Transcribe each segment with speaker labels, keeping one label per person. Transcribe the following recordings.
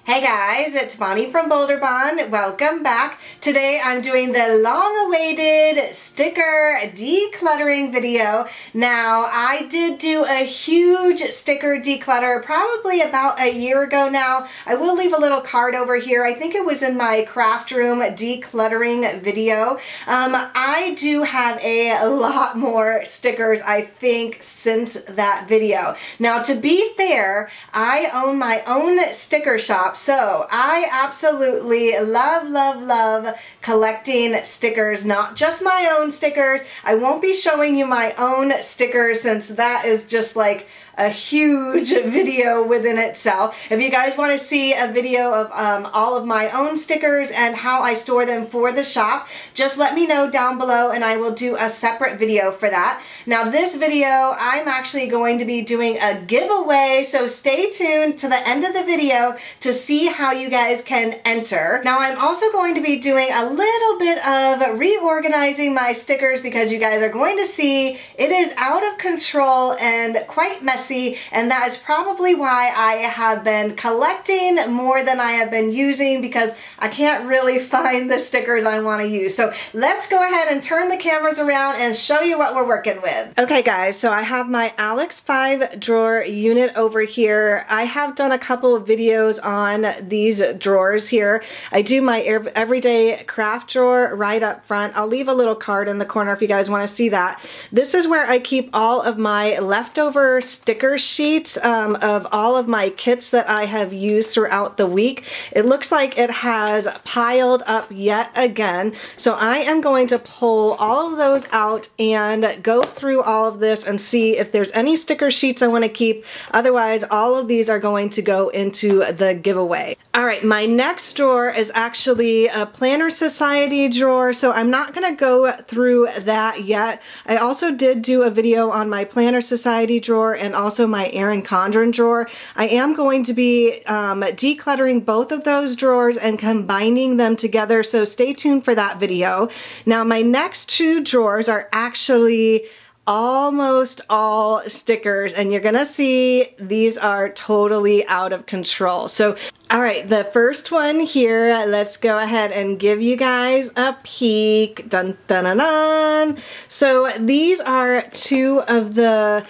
Speaker 1: Hey guys, it's Bonnie from Boulder Bond. Welcome back. Today I'm doing the long-awaited sticker decluttering video. Now, I did do a huge sticker declutter probably about a year ago now. I will leave a little card over here. I think it was in my craft room decluttering video. I do have a lot more stickers, I think, since that video. Now, to be fair, I own my own sticker shop. So I absolutely love collecting stickers, not just my own stickers. I won't be showing you my own stickers since that is just like a huge video within itself. If you guys want to see a video of all of my own stickers and how I store them for the shop, just let me know down below and I will do a separate video for that. Now this video, I'm actually going to be doing a giveaway, so stay tuned to the end of the video to see how you guys can enter. Now I'm also going to be doing a little bit of reorganizing my stickers because you guys are going to see it is out of control and quite messy. And that is probably why I have been collecting more than I have been using because I can't really find the stickers I want to use. So let's go ahead and turn the cameras around and show you what we're working with. Okay guys, so I have my Alex 5 drawer unit over here. I have done a couple of videos on these drawers here. I do my everyday craft drawer right up front. I'll leave a little card in the corner if you guys want to see that. This is where I keep all of my leftover sticker sheets of all of my kits that I have used throughout the week. It looks like it has piled up yet again. So I am going to pull all of those out and go through all of this and see if there's any sticker sheets I want to keep. Otherwise, all of these are going to go into the giveaway. All right, my next drawer is actually a Planner Society drawer, so I'm not going to go through that yet. I also did do a video on my Planner Society drawer and also my Erin Condren drawer. I am going to be decluttering both of those drawers and combining them together, so stay tuned for that video. Now my next two drawers are actually almost all stickers, and you're gonna see these are totally out of control. So all right, the first one here, let's go ahead and give you guys a peek. Dun, dun, dun, dun. So these are two of the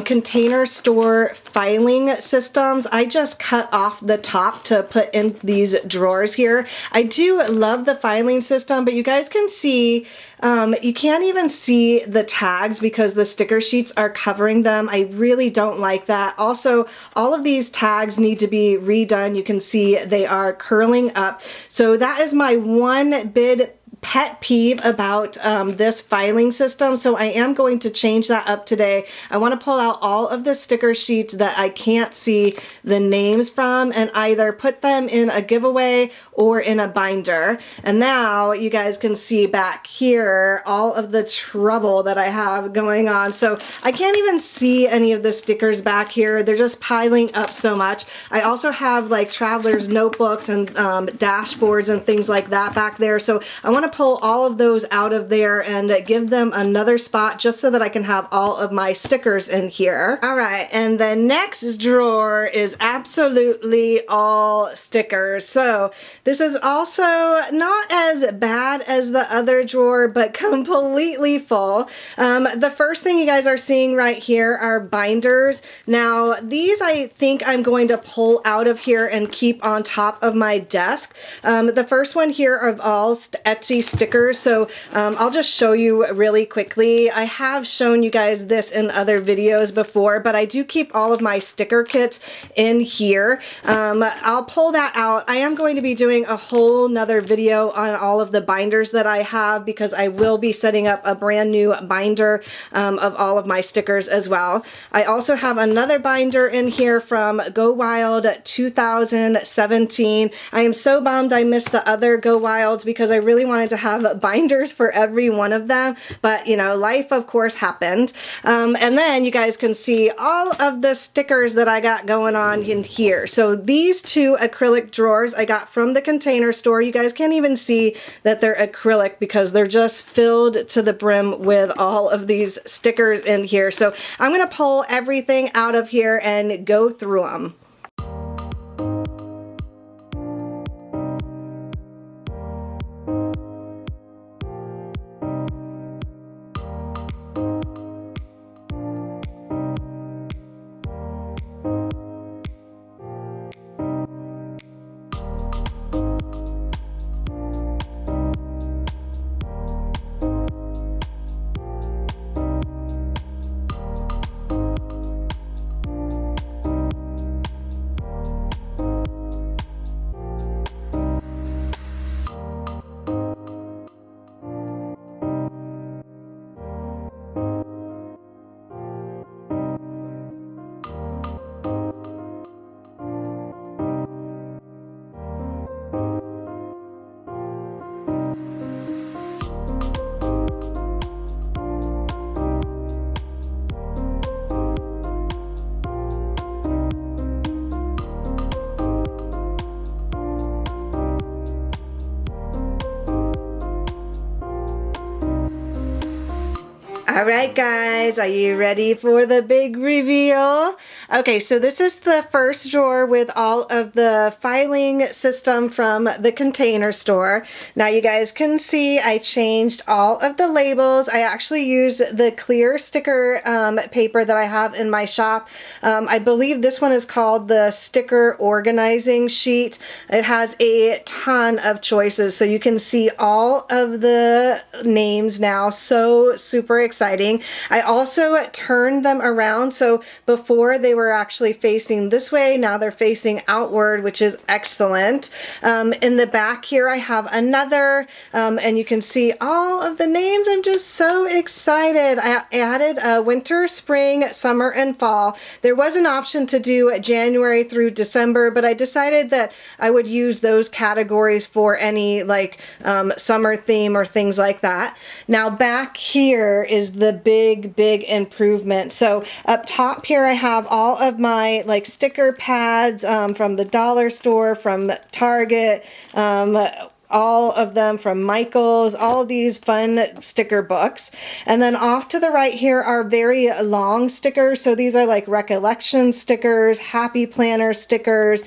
Speaker 1: Container Store filing systems. I just cut off the top to put in these drawers here. I do love the filing system, but you guys can see, you can't even see the tags because the sticker sheets are covering them. I really don't like that. Also, all of these tags need to be redone. You can see they are curling up. So that is my one big pet peeve about this filing system, so I am going to change that up today. I want to pull out all of the sticker sheets that I can't see the names from and either put them in a giveaway or in a binder. And now you guys can see back here all of the trouble that I have going on. So I can't even see any of the stickers back here. They're just piling up so much. I also have like traveler's notebooks and dashboards and things like that back there. So I want to pull all of those out of there and give them another spot just so that I can have all of my stickers in here. All right, and the next drawer is absolutely all stickers. So this is also not as bad as the other drawer, but completely full. The first thing you guys are seeing right here are binders. Now, these I think I'm going to pull out of here and keep on top of my desk. The first one here are all Etsy stickers, so I'll just show you really quickly. I have shown you guys this in other videos before, but I do keep all of my sticker kits in here. I'll pull that out. I am going to be doing a whole nother video on all of the binders that I have because I will be setting up a brand new binder of all of my stickers as well. I also have another binder in here from Go Wild 2017. I am so bummed I missed the other Go Wilds because I really wanted to have binders for every one of them, but you know, life of course happened. And then you guys can see all of the stickers that I got going on in here. So these two acrylic drawers I got from the Container Store. You guys can't even see that they're acrylic because they're just filled to the brim with all of these stickers in here. So I'm gonna pull everything out of here and go through them. All right, guys, are you ready for the big reveal? Okay, so this is the first drawer with all of the filing system from the Container Store. Now you guys can see I changed all of the labels. I actually used the clear sticker paper that I have in my shop. I believe this one is called the Sticker Organizing sheet. It has a ton of choices, so you can see all of the names now. So super exciting. I also turned them around, so before they were actually facing this way, now they're facing outward, which is excellent. In the back here I have another, and you can see all of the names. I'm just so excited. I added winter, spring, summer, and fall. There was an option to do January through December, but I decided that I would use those categories for any like summer theme or things like that. Now back here is the big improvement. So up top here I have all of my like sticker pads from the dollar store, from Target, all of them from Michael's, all of these fun sticker books. And then off to the right here are very long stickers. So these are like recollection stickers, happy planner stickers.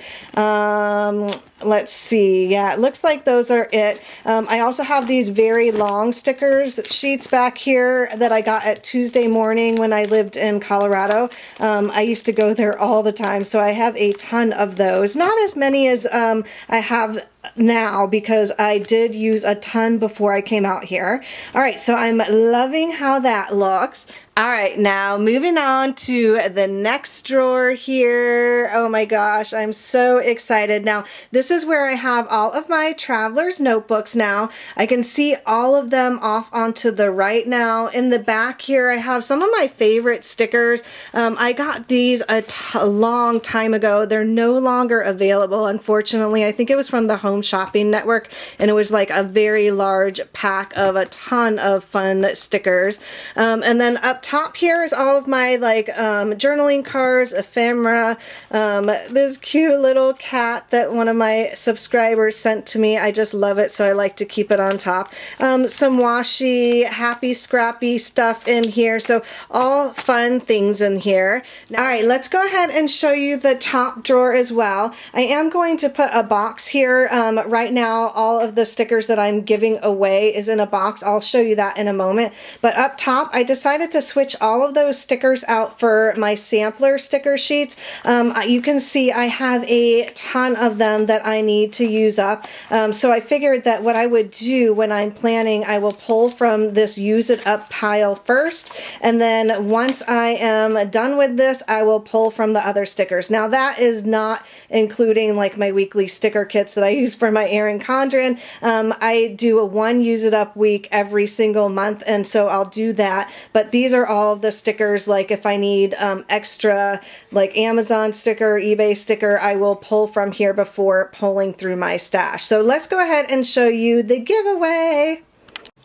Speaker 1: Let's see. Yeah, it looks like those are it. I also have these very long stickers sheets back here that I got at Tuesday Morning when I lived in Colorado. I used to go there all the time, so I have a ton of those. Not as many as I have now because I did use a ton before I came out here. All right, so I'm loving how that looks. All right, now moving on to the next drawer here. Oh my gosh, I'm so excited. Now, this is where I have all of my traveler's notebooks now. I can see all of them off onto the right now. In the back here, I have some of my favorite stickers. I got these a long time ago. They're no longer available, unfortunately. I think it was from the Home Shopping Network, and it was like a very large pack of a ton of fun stickers. And then up top here is all of my like journaling cards, ephemera, this cute little cat that one of my subscribers sent to me. I just love it, so I like to keep it on top. Some washi, happy, scrappy stuff in here, so all fun things in here. All right, let's go ahead and show you the top drawer as well. I am going to put a box here. Right now, all of the stickers that I'm giving away is in a box. I'll show you that in a moment. But up top, I decided to switch all of those stickers out for my sampler sticker sheets. You can see I have a ton of them that I need to use up. So I figured that what I would do when I'm planning, I will pull from this use it up pile first, and then once I am done with this, I will pull from the other stickers. Now that is not including like my weekly sticker kits that I use for my Erin Condren. I do a one use it up week every single month, and so I'll do that. But these are all of the stickers, like if I need extra like Amazon sticker, eBay sticker, I will pull from here before pulling through my stash. So let's go ahead and show you the giveaway.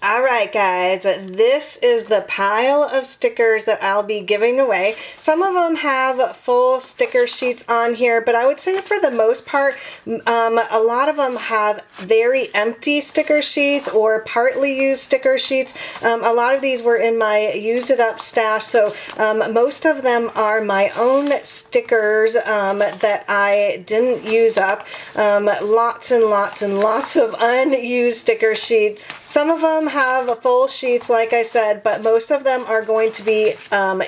Speaker 1: All right, guys, this is the pile of stickers that I'll be giving away. Some of them have full sticker sheets on here, but I would say for the most part, a lot of them have very empty sticker sheets or partly used sticker sheets. A lot of these were in my use it up stash, so most of them are my own stickers that I didn't use up. Lots and lots and lots of unused sticker sheets. Some of them have full sheets, like I said, but most of them are going to be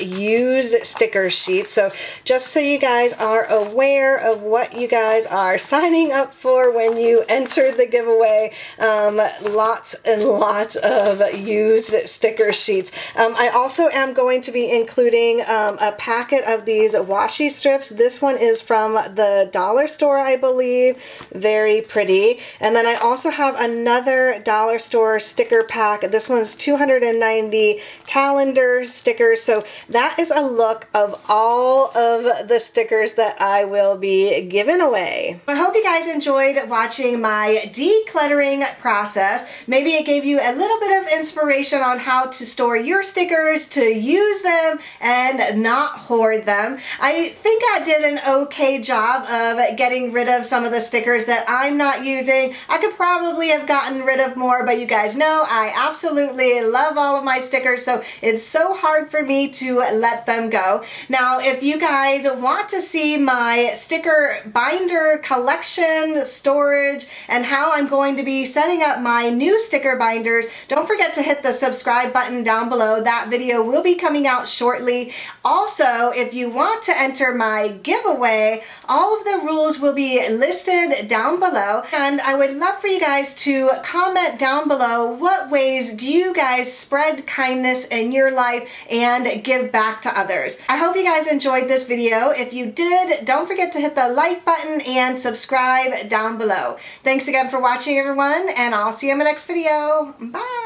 Speaker 1: used sticker sheets. So just so you guys are aware of what you guys are signing up for when you enter the giveaway, lots and lots of used sticker sheets. I also am going to be including a packet of these washi strips. This one is from the dollar store, I believe. Very pretty. And then I also have another dollar store sticker pack. This one's 290 calendar stickers. So that is a look of all of the stickers that I will be giving away. I hope you guys enjoyed watching my decluttering process. Maybe it gave you a little bit of inspiration on how to store your stickers, to use them and not hoard them. I think I did an okay job of getting rid of some of the stickers that I'm not using. I could probably have gotten rid of more, but you guys know I I absolutely love all of my stickers, so it's so hard for me to let them go. Now, if you guys want to see my sticker binder collection, storage, and how I'm going to be setting up my new sticker binders, don't forget to hit the subscribe button down below. That video will be coming out shortly. Also, if you want to enter my giveaway, all of the rules will be listed down below, and I would love for you guys to comment down below what ways do you guys spread kindness in your life and give back to others. I hope you guys enjoyed this video. If you did, don't forget to hit the like button and subscribe down below. Thanks again for watching, everyone, and I'll see you in my next video. Bye!